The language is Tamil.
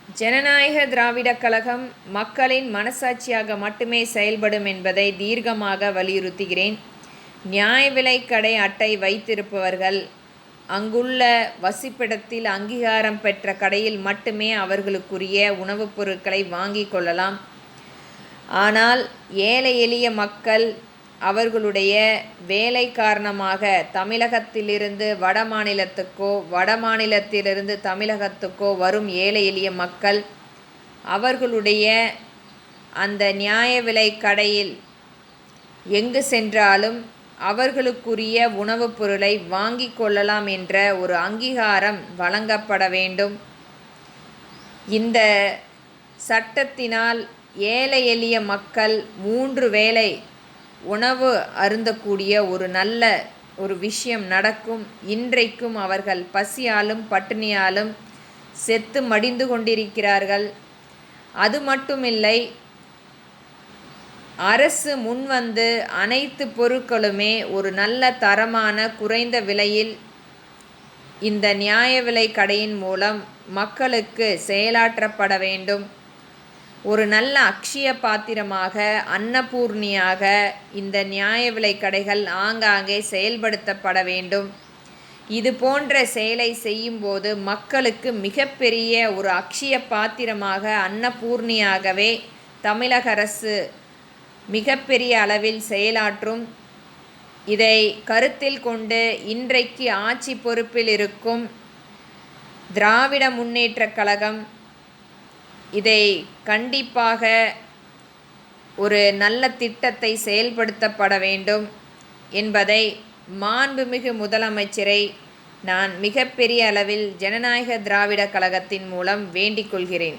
ஜனநாயக திராவிடக் கழகம் மக்களின் மனசாட்சியாக மட்டுமே செயல்படும் என்பதை தீர்க்கமாக வலியுறுத்துகிறேன். நியாய விலைக் கடை அட்டை வைத்திருப்பவர்கள் அங்குள்ள வசிப்பிடத்தில் அங்கீகாரம் பெற்ற கடையில் மட்டுமே அவர்களுக்குரிய உணவுப் பொருட்களை வாங்கிக் கொள்ளலாம். ஆனால் ஏழை எளிய மக்கள் அவர்களுடைய வேலை காரணமாக தமிழகத்திலிருந்து வட மாநிலத்துக்கோ வட மாநிலத்திலிருந்து தமிழகத்துக்கோ வரும் ஏழை எளிய மக்கள் அவர்களுடைய அந்த நியாய விலைக் கடையில் எங்கு சென்றாலும் அவர்களுக்குரிய உணவுப் பொருளை வாங்கிக் கொள்ளலாம் என்ற ஒரு அங்கீகாரம் வழங்கப்பட வேண்டும். இந்த சட்டத்தினால் ஏழை எளிய மக்கள் 3 வேளை உணவு அருந்தக்கூடிய ஒரு நல்ல ஒரு விஷயம் நடக்கும். இன்றைக்கும் அவர்கள் பசியாலும் பட்டினியாலும் செத்து மடிந்து கொண்டிருக்கிறார்கள். அது மட்டுமில்லை, அரசு முன்வந்து அனைத்து பொருட்களுமே ஒரு நல்ல தரமான குறைந்த விலையில் இந்த நியாய விலைக் கடையின் மூலம் மக்களுக்கு செயலாற்றப்பட வேண்டும். ஒரு நல்ல அக்ஷய பாத்திரமாக, அன்னபூர்ணியாக இந்த நியாய விலைக் கடைகள் ஆங்காங்கே செயல்படுத்தப்பட வேண்டும். இது போன்ற செயலை செய்யும்போது மக்களுக்கு மிகப்பெரிய ஒரு அக்ஷய பாத்திரமாக, அன்னபூர்ணியாகவே தமிழக அரசு மிகப்பெரிய அளவில் செயலாற்றும். இதை கருத்தில் கொண்டு இன்றைக்கு ஆட்சி பொறுப்பில் இருக்கும் திராவிட முன்னேற்றக் கழகம் இதை கண்டிப்பாக ஒரு நல்ல திட்டத்தை செயல்படுத்தப்பட வேண்டும் என்பதை மாண்புமிகு முதலமைச்சரை நான் மிகப்பெரிய அளவில் ஜனநாயக திராவிடக் கழகத்தின் மூலம் வேண்டிக் கொள்கிறேன்.